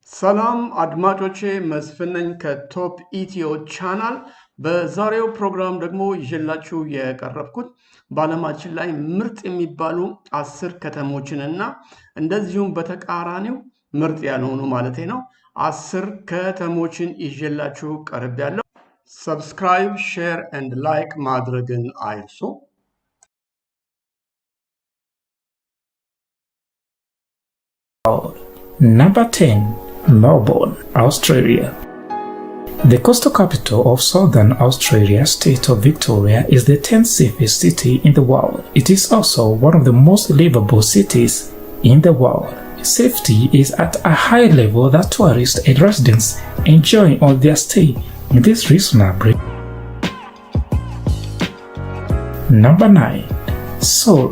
ሰላም አድማጮቼ መስፍን ነኝ ከቶፕ ኢትዮ ቻናል። በዛሬው ፕሮግራም ደግሞ ይዤላችሁ የቀረብኩት በዓለማችን ላይ ምርጥ የሚባሉ 10 ከተሞችንና እንደዚሁም በተቃራኒው ምርጥ ያልሆኑ ማለት ነው 10 ከተሞችን ይዤላችሁ ቀርቤያለሁ። ሰብስክራይብ፣ ሼር ኤንድ ላይክ ማድረግን አይርሱ። Number 10. Melbourne, Australia. The coastal capital of southern Australia, state of Victoria, is the 10th safest city in the world. It is also one of the most livable cities in the world. Safety is at a high level that tourists and residents enjoy on their stay in this reasonable. Number 9. Seoul,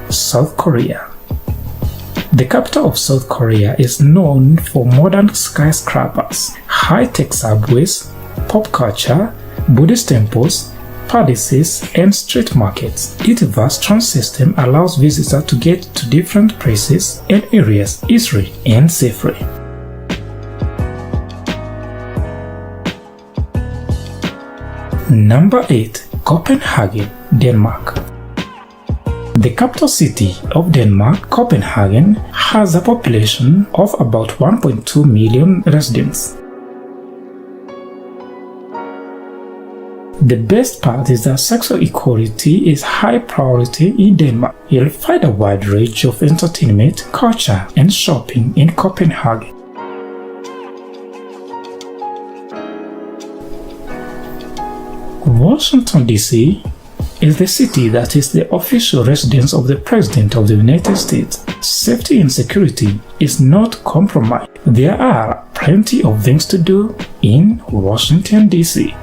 South Korea. The capital of South Korea is known for modern skyscrapers, high-tech subways, pop culture, Buddhist temples, palaces, and street markets. Its vast transit system allows visitors to get to different places and areas easily and safely. Number 8. Copenhagen, Denmark. The capital city of Denmark, Copenhagen, has a population of about 1.2 million residents. The best part is that sexual equality is high priority in Denmark. You'll find a wide range of entertainment, culture, and shopping in Copenhagen. Washington, D.C. is the city that is the official residence of the President of the United States. Safety and security is not compromised. There are plenty of things to do in Washington, D.C.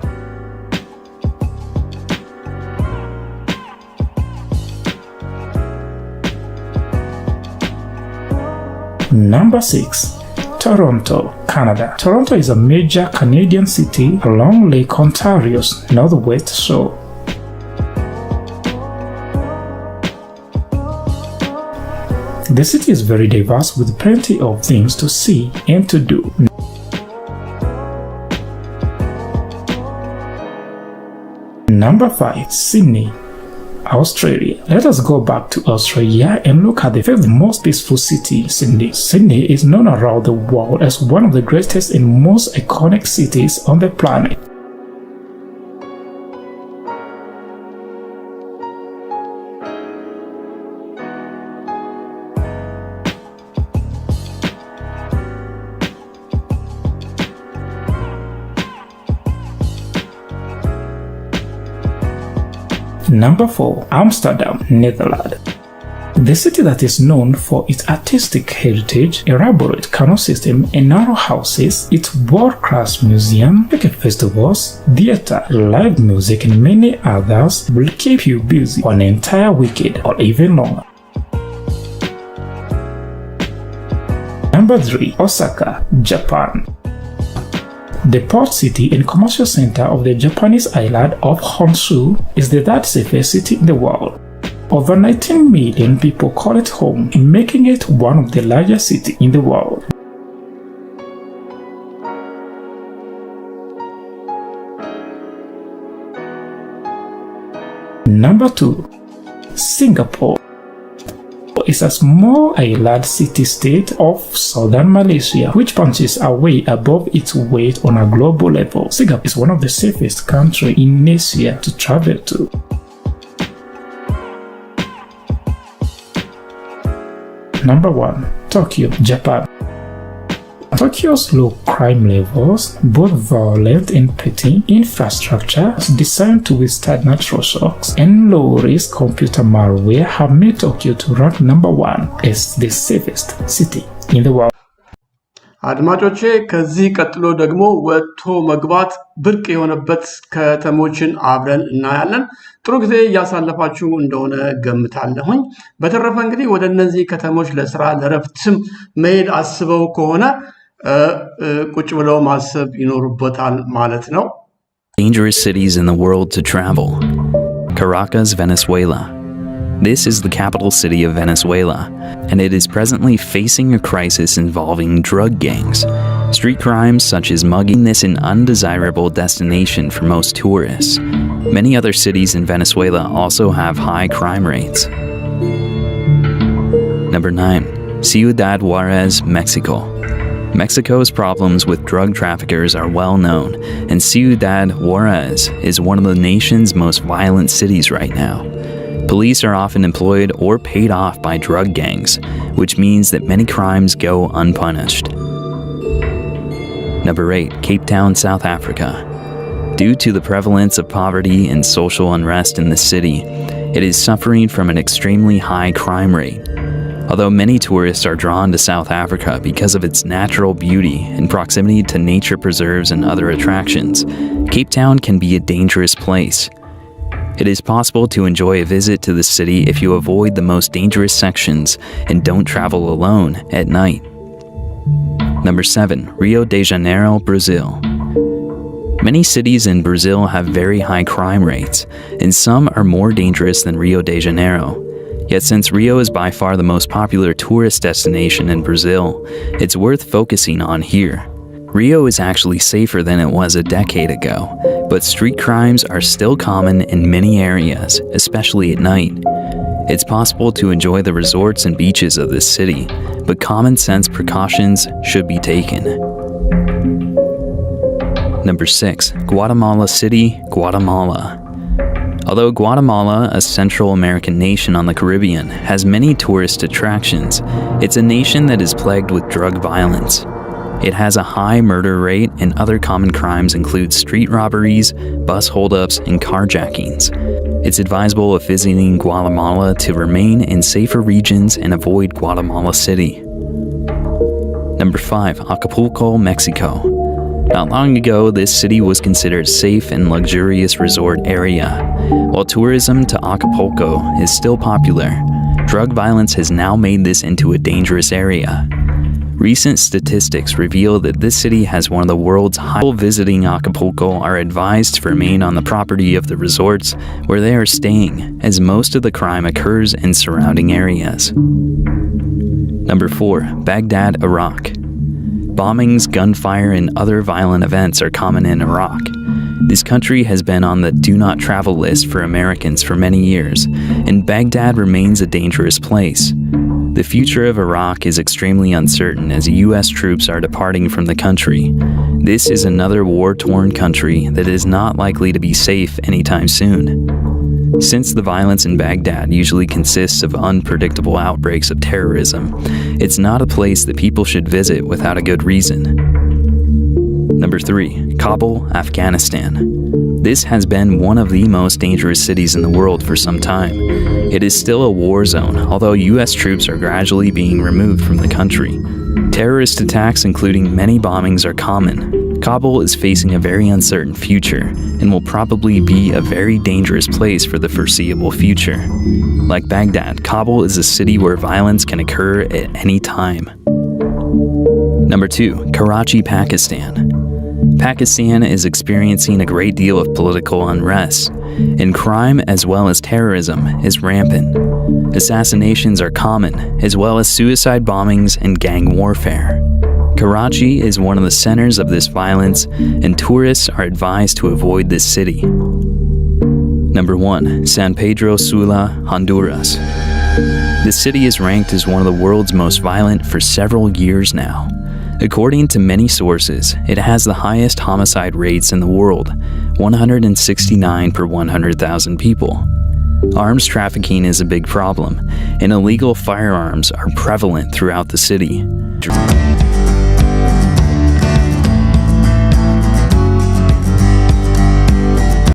Number 6. Toronto, Canada. Toronto is a major Canadian city along Lake Ontario's northwest shore. The city is very diverse with plenty of things to see and to do. Number 5. Sydney, Australia. Let us go back to Australia and look at the fifth most peaceful city, Sydney. Sydney is known around the world as one of the greatest and most iconic cities on the planet. Number 4. Amsterdam, Netherlands. The city that is known for its artistic heritage, elaborate canal system and narrow houses, its world-class museum, cricket festivals, theater, live music and many others will keep you busy for an entire weekend or even longer. Number 3. Osaka, Japan. The port city and commercial center of the Japanese island of Honshu is the third safest city in the world. Over 19 million people call it home, making it one of the largest cities in the world. Number 2. Singapore is a small island city-state of southern Malaysia, which punches away above its weight on a global level. Singapore is one of the safest countries in Asia to travel to. Number 1. Tokyo, Japan. Tokyo's low crime levels, both violent and petty, infrastructure designed to withstand natural shocks, and low-risk computer malware have made Tokyo to rank number 1 as the safest city in the world. አድማጮቼ ከዚህ ቀጥሎ ደግሞ ወጥቶ መግባት ብርቅ የሆነበት ከተሞችን አብረን እናያለን። ጥሩ ጊዜ እያሳለፋችሁ እንደሆነ ገምታለሁኝ። በተረፈ እንግዲህ ወደ እነዚህ ከተሞች ለስራ ለእረፍትም መሄድ አስበው ከሆነ ቁጭ ብለው ማሰብ ይኖርበታል ማለት ነው። Dangerous cities in the world to travel. Caracas, Venezuela. This is the capital city of Venezuela, and it is presently facing a crisis involving drug gangs. Street crimes such as mugging this an undesirable destination for most tourists. Many other cities in Venezuela also have high crime rates. Number 9. Ciudad Juarez, Mexico. Mexico's problems with drug traffickers are well known, and Ciudad Juarez is one of the nation's most violent cities right now. Police are often employed or paid off by drug gangs, which means that many crimes go unpunished. Number 8. Cape Town, South Africa. Due to the prevalence of poverty and social unrest in the city, it is suffering from an extremely high crime rate. Although many tourists are drawn to South Africa because of its natural beauty and proximity to nature preserves and other attractions, Cape Town can be a dangerous place. It is possible to enjoy a visit to the city if you avoid the most dangerous sections and don't travel alone at night. Number 7. Rio de Janeiro, Brazil. Many cities in Brazil have very high crime rates, and some are more dangerous than Rio de Janeiro. Yet since Rio is by far the most popular tourist destination in Brazil, it's worth focusing on here. Rio is actually safer than it was a decade ago, but street crimes are still common in many areas, especially at night. It's possible to enjoy the resorts and beaches of this city, but common sense precautions should be taken. Number 6. Guatemala City, Guatemala. Although Guatemala, a Central American nation on the Caribbean, has many tourist attractions, it's a nation that is plagued with drug violence. It has a high murder rate, and other common crimes include street robberies, bus holdups, and carjackings. It's advisable if visiting Guatemala to remain in safer regions and avoid Guatemala City. Number 5. Acapulco, Mexico. Not long ago, this city was considered a safe and luxurious resort area. While tourism to Acapulco is still popular, drug violence has now made this into a dangerous area. Recent statistics reveal that this city has one of the world's highest. People visiting Acapulco are advised to remain on the property of the resorts where they are staying, as most of the crime occurs in surrounding areas. Number 4. Baghdad, Iraq. Bombings, gunfire, and other violent events are common in Iraq. This country has been on the do not travel list for Americans for many years, and Baghdad remains a dangerous place. The future of Iraq is extremely uncertain as US troops are departing from the country. This is another war-torn country that is not likely to be safe anytime soon. Since the violence in Baghdad usually consists of unpredictable outbreaks of terrorism, it's not a place that people should visit without a good reason. Number 3. Kabul, Afghanistan. This has been one of the most dangerous cities in the world for some time. It is still a war zone, although US troops are gradually being removed from the country. Terrorist attacks, including many bombings, are common. Kabul is facing a very uncertain future and will probably be a very dangerous place for the foreseeable future. Like Baghdad, Kabul is a city where violence can occur at any time. Number 2. Karachi, Pakistan. Pakistan is experiencing a great deal of political unrest, and crime as well as terrorism is rampant. Assassinations are common, as well as suicide bombings and gang warfare. Karachi is one of the centers of this violence, and tourists are advised to avoid this city. Number 1. San Pedro Sula, Honduras. This city is ranked as one of the world's most violent for several years now. According to many sources, it has the highest homicide rates in the world, 169 per 100,000 people. Arms trafficking is a big problem, and illegal firearms are prevalent throughout the city.